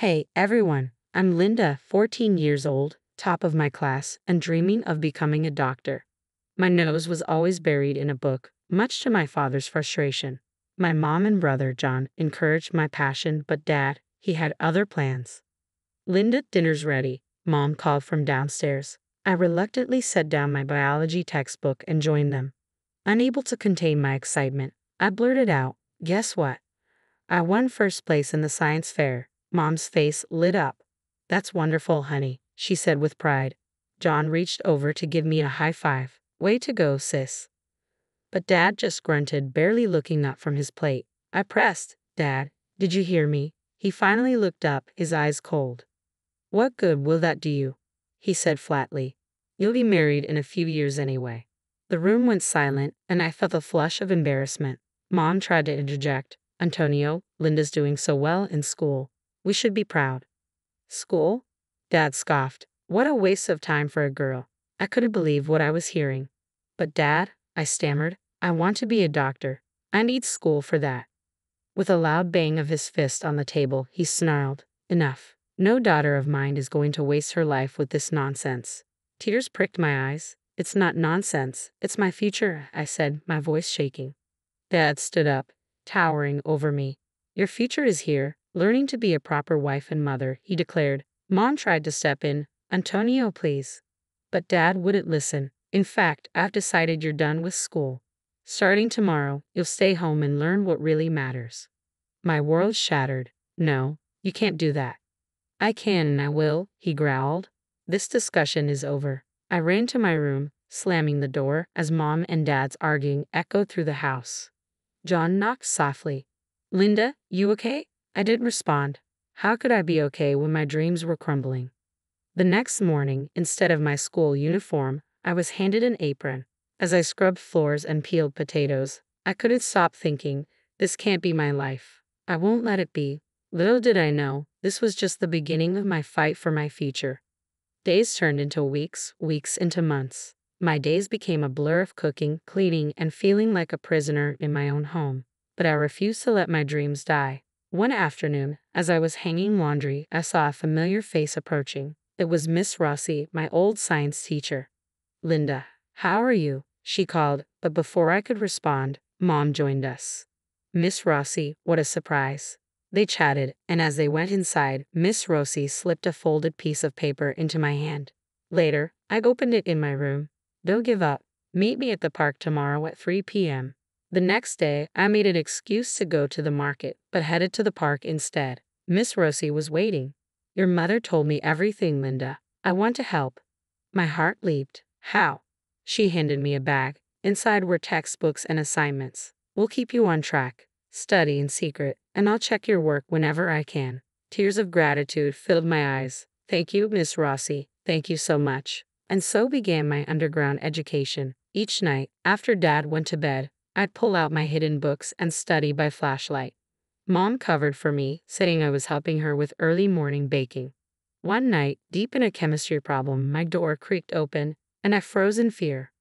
Hey, everyone. I'm Linda, 14 years old, top of my class, and dreaming of becoming a doctor. My nose was always buried in a book, much to my father's frustration. My mom and brother, John, encouraged my passion, but Dad, he had other plans. Linda, dinner's ready, Mom called from downstairs. I reluctantly set down my biology textbook and joined them. Unable to contain my excitement, I blurted out, "Guess what? I won first place in the science fair." Mom's face lit up. "That's wonderful, honey," she said with pride. John reached over to give me a high five. "Way to go, sis." But Dad just grunted, barely looking up from his plate. I pressed, "Dad, did you hear me?" He finally looked up, his eyes cold. "What good will that do you?" he said flatly. "You'll be married in a few years anyway." The room went silent, and I felt a flush of embarrassment. Mom tried to interject. "Antonio, Linda's doing so well in school. We should be proud." "School?" Dad scoffed. "What a waste of time for a girl." I couldn't believe what I was hearing. "But Dad," I stammered, "I want to be a doctor. I need school for that." With a loud bang of his fist on the table, he snarled, "Enough. No daughter of mine is going to waste her life with this nonsense." Tears pricked my eyes. "It's not nonsense. It's my future," I said, my voice shaking. Dad stood up, towering over me. "Your future is here, learning to be a proper wife and mother," he declared. Mom tried to step in. "Antonio, please." But Dad wouldn't listen. "In fact, I've decided you're done with school. Starting tomorrow, you'll stay home and learn what really matters." My world shattered. "No, you can't do that." "I can and I will," he growled. "This discussion is over." I ran to my room, slamming the door as Mom and Dad's arguing echoed through the house. John knocked softly. "Linda, you okay?" I didn't respond. How could I be okay when my dreams were crumbling? The next morning, instead of my school uniform, I was handed an apron. As I scrubbed floors and peeled potatoes, I couldn't stop thinking, this can't be my life. I won't let it be. Little did I know, this was just the beginning of my fight for my future. Days turned into weeks, weeks into months. My days became a blur of cooking, cleaning, and feeling like a prisoner in my own home. But I refused to let my dreams die. One afternoon, as I was hanging laundry, I saw a familiar face approaching. It was Miss Rossi, my old science teacher. "Linda, how are you?" she called, but before I could respond, Mom joined us. "Miss Rossi, what a surprise." They chatted, and as they went inside, Miss Rossi slipped a folded piece of paper into my hand. Later, I opened it in my room. "Don't give up. Meet me at the park tomorrow at 3 p.m. The next day, I made an excuse to go to the market, but headed to the park instead. Miss Rossi was waiting. "Your mother told me everything, Linda. I want to help." My heart leaped. "How?" She handed me a bag. Inside were textbooks and assignments. "We'll keep you on track. Study in secret, and I'll check your work whenever I can." Tears of gratitude filled my eyes. "Thank you, Miss Rossi. Thank you so much." And so began my underground education. Each night, after Dad went to bed, I'd pull out my hidden books and study by flashlight. Mom covered for me, saying I was helping her with early morning baking. One night, deep in a chemistry problem, my door creaked open, and I froze in fear.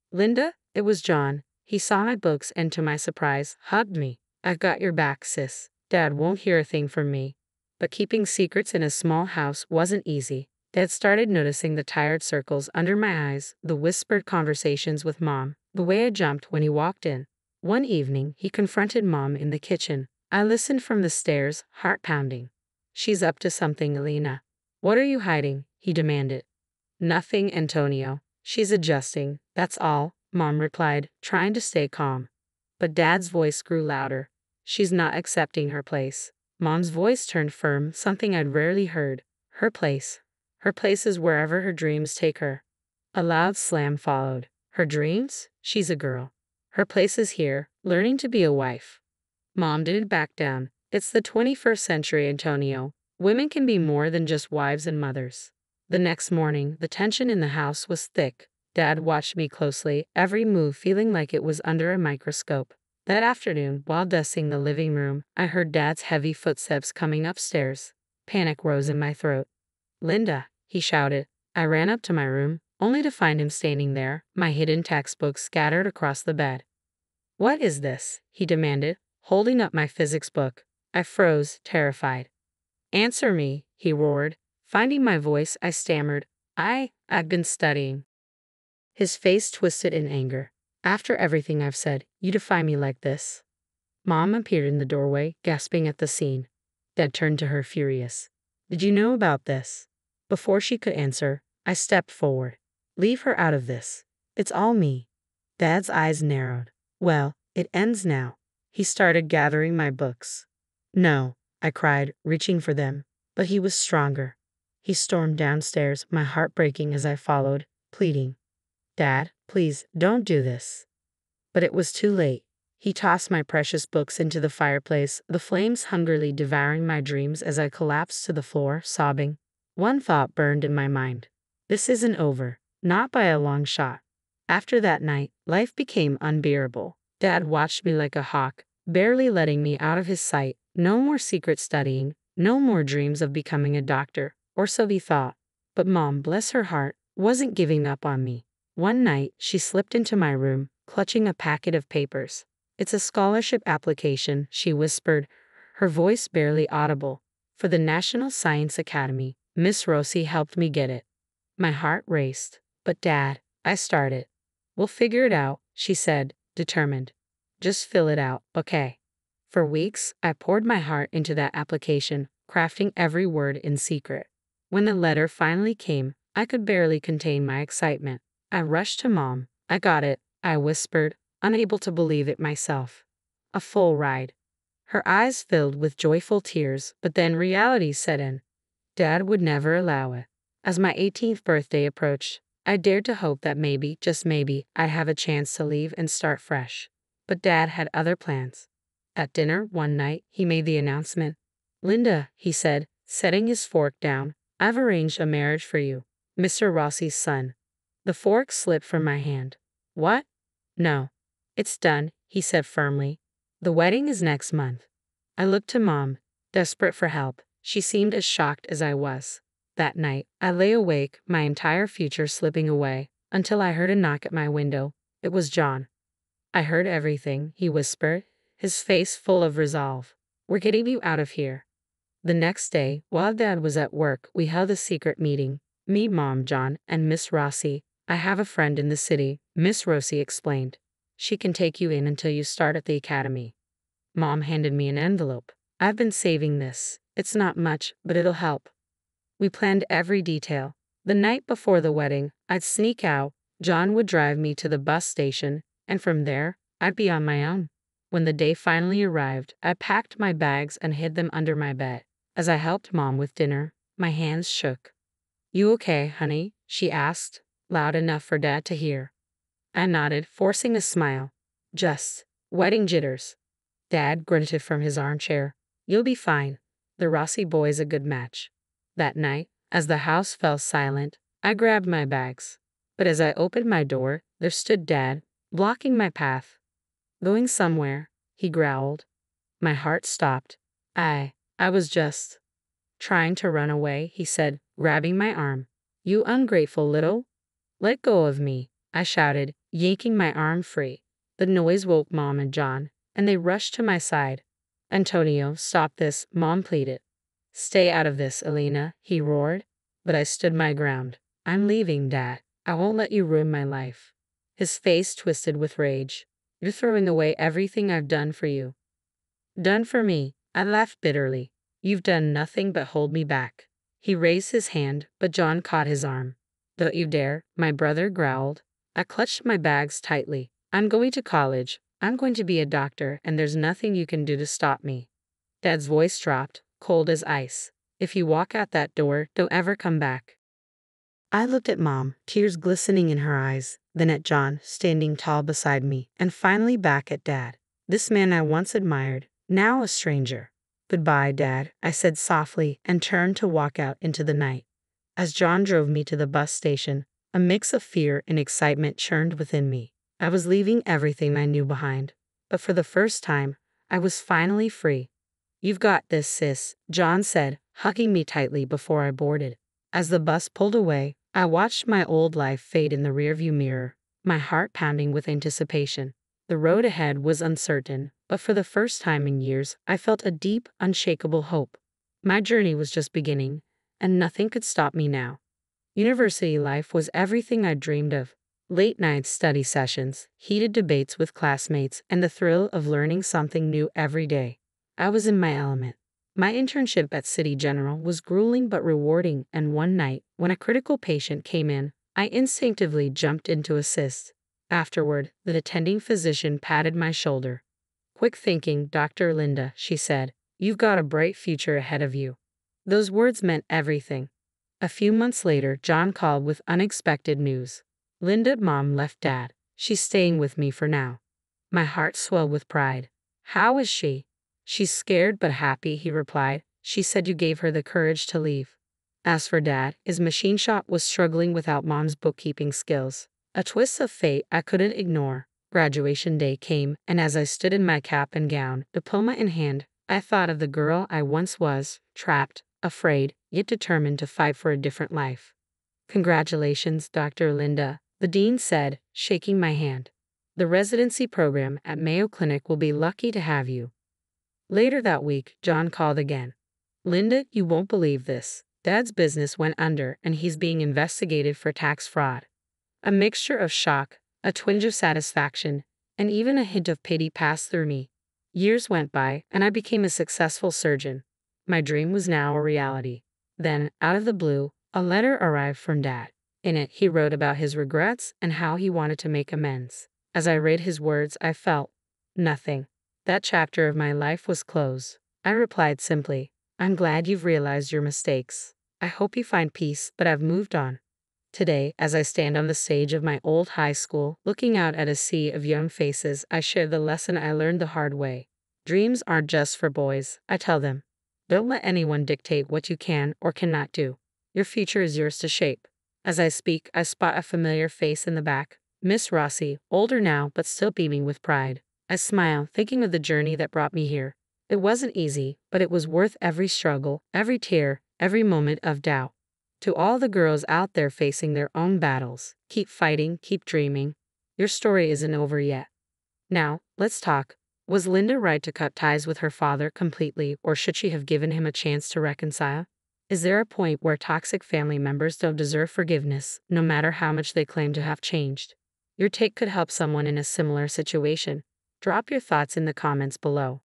"Linda?" It was John. He saw my books and, to my surprise, hugged me. "I've got your back, sis. Dad won't hear a thing from me." But keeping secrets in a small house wasn't easy. Dad started noticing the tired circles under my eyes, the whispered conversations with Mom, the way I jumped when he walked in. One evening, he confronted Mom in the kitchen. I listened from the stairs, heart pounding. "She's up to something, Elena." "What are you hiding?" he demanded. "Nothing, Antonio. She's adjusting, that's all," Mom replied, trying to stay calm. But Dad's voice grew louder. "She's not accepting her place." Mom's voice turned firm, something I'd rarely heard. Her place. Her place is wherever her dreams take her." A loud slam followed. "Her dreams? She's a girl. Her place is here, learning to be a wife." Mom didn't back down. "It's the 21st century, Antonio. Women can be more than just wives and mothers." The next morning, the tension in the house was thick. Dad watched me closely, every move feeling like it was under a microscope. That afternoon, while dusting the living room, I heard Dad's heavy footsteps coming upstairs. Panic rose in my throat. "Linda," he shouted. I ran up to my room, only to find him standing there, my hidden textbooks scattered across the bed. "What is this?" he demanded, holding up my physics book. I froze, terrified. Answer me, he roared. Finding my voice, I stammered. I've been studying. His face twisted in anger. After everything I've said, you defy me like this? Mom appeared in the doorway, gasping at the scene. Dad turned to her furious. Did you know about this? Before she could answer, I stepped forward. Leave her out of this. It's all me. Dad's eyes narrowed. Well, it ends now. He started gathering my books. No, I cried, reaching for them. But he was stronger. He stormed downstairs, my heart breaking as I followed, pleading. Dad, please, don't do this. But it was too late. He tossed my precious books into the fireplace, the flames hungrily devouring my dreams as I collapsed to the floor, sobbing. One thought burned in my mind. This isn't over, not by a long shot. After that night, life became unbearable. Dad watched me like a hawk, barely letting me out of his sight. No more secret studying, no more dreams of becoming a doctor, or so he thought. But Mom, bless her heart, wasn't giving up on me. One night, she slipped into my room, clutching a packet of papers. It's a scholarship application, she whispered, her voice barely audible. For the National Science Academy, Miss Rossi helped me get it. My heart raced. But Dad, I started. We'll figure it out, she said, determined. Just fill it out, okay? For weeks, I poured my heart into that application, crafting every word in secret. When the letter finally came, I could barely contain my excitement. I rushed to Mom. I got it, I whispered, unable to believe it myself. A full ride. Her eyes filled with joyful tears, but then reality set in. Dad would never allow it. As my 18th birthday approached, I dared to hope that maybe, just maybe, I'd have a chance to leave and start fresh. But Dad had other plans. At dinner one night, he made the announcement. Linda, he said, setting his fork down, I've arranged a marriage for you, Mr. Rossi's son. The fork slipped from my hand. What? No. It's done, he said firmly. The wedding is next month. I looked to Mom, desperate for help. She seemed as shocked as I was. That night, I lay awake, my entire future slipping away, until I heard a knock at my window. It was John. I heard everything, he whispered, his face full of resolve. We're getting you out of here. The next day, while Dad was at work, we held a secret meeting. Me, Mom, John, and Miss Rossi. I have a friend in the city, Miss Rossi explained. She can take you in until you start at the academy. Mom handed me an envelope. I've been saving this. It's not much, but it'll help. We planned every detail. The night before the wedding, I'd sneak out, John would drive me to the bus station, and from there, I'd be on my own. When the day finally arrived, I packed my bags and hid them under my bed. As I helped Mom with dinner, my hands shook. You okay, honey? She asked, loud enough for Dad to hear. I nodded, forcing a smile. Just wedding jitters. Dad grunted from his armchair. You'll be fine. The Rossi boy's a good match. That night, as the house fell silent, I grabbed my bags. But as I opened my door, there stood Dad, blocking my path. Going somewhere, he growled. My heart stopped. I was just trying to run away, he said, grabbing my arm. You ungrateful little. Let go of me, I shouted, yanking my arm free. The noise woke Mom and John, and they rushed to my side. Antonio, stop this, Mom pleaded. Stay out of this, Elena, he roared. But I stood my ground. I'm leaving, Dad. I won't let you ruin my life. His face twisted with rage. You're throwing away everything I've done for you. Done for me, I laughed bitterly. You've done nothing but hold me back. He raised his hand, but John caught his arm. Don't you dare, my brother growled. I clutched my bags tightly. I'm going to college. I'm going to be a doctor, and there's nothing you can do to stop me. Dad's voice dropped, cold as ice. If you walk out that door, don't ever come back. I looked at Mom, tears glistening in her eyes, then at John, standing tall beside me, and finally back at Dad. This man I once admired, now a stranger. Goodbye, Dad, I said softly and turned to walk out into the night. As John drove me to the bus station, a mix of fear and excitement churned within me. I was leaving everything I knew behind, but for the first time, I was finally free. You've got this, sis, John said, hugging me tightly before I boarded. As the bus pulled away, I watched my old life fade in the rearview mirror, my heart pounding with anticipation. The road ahead was uncertain, but for the first time in years, I felt a deep, unshakable hope. My journey was just beginning, and nothing could stop me now. University life was everything I dreamed of. Late night study sessions, heated debates with classmates, and the thrill of learning something new every day. I was in my element. My internship at City General was grueling but rewarding, and one night, when a critical patient came in, I instinctively jumped in to assist. Afterward, the attending physician patted my shoulder. "Quick thinking, Dr. Linda," she said. "You've got a bright future ahead of you." Those words meant everything. A few months later, John called with unexpected news. "Linda, Mom left Dad. She's staying with me for now." My heart swelled with pride. "How is she?" "She's scared but happy," he replied. "She said you gave her the courage to leave." As for Dad, his machine shop was struggling without Mom's bookkeeping skills. A twist of fate I couldn't ignore. Graduation day came, and as I stood in my cap and gown, diploma in hand, I thought of the girl I once was, trapped, afraid, yet determined to fight for a different life. "Congratulations, Dr. Linda," the dean said, shaking my hand. "The residency program at Mayo Clinic will be lucky to have you." Later that week, John called again. "Linda, you won't believe this. Dad's business went under and he's being investigated for tax fraud." A mixture of shock, a twinge of satisfaction, and even a hint of pity passed through me. Years went by, and I became a successful surgeon. My dream was now a reality. Then, out of the blue, a letter arrived from Dad. In it, he wrote about his regrets and how he wanted to make amends. As I read his words, I felt nothing. That chapter of my life was closed. I replied simply, "I'm glad you've realized your mistakes. I hope you find peace, but I've moved on." Today, as I stand on the stage of my old high school, looking out at a sea of young faces, I share the lesson I learned the hard way. Dreams aren't just for boys, I tell them. Don't let anyone dictate what you can or cannot do. Your future is yours to shape. As I speak, I spot a familiar face in the back. Miss Rossi, older now but still beaming with pride. I smile, thinking of the journey that brought me here. It wasn't easy, but it was worth every struggle, every tear, every moment of doubt. To all the girls out there facing their own battles, keep fighting, keep dreaming. Your story isn't over yet. Now, let's talk. Was Linda right to cut ties with her father completely, or should she have given him a chance to reconcile? Is there a point where toxic family members don't deserve forgiveness, no matter how much they claim to have changed? Your take could help someone in a similar situation. Drop your thoughts in the comments below.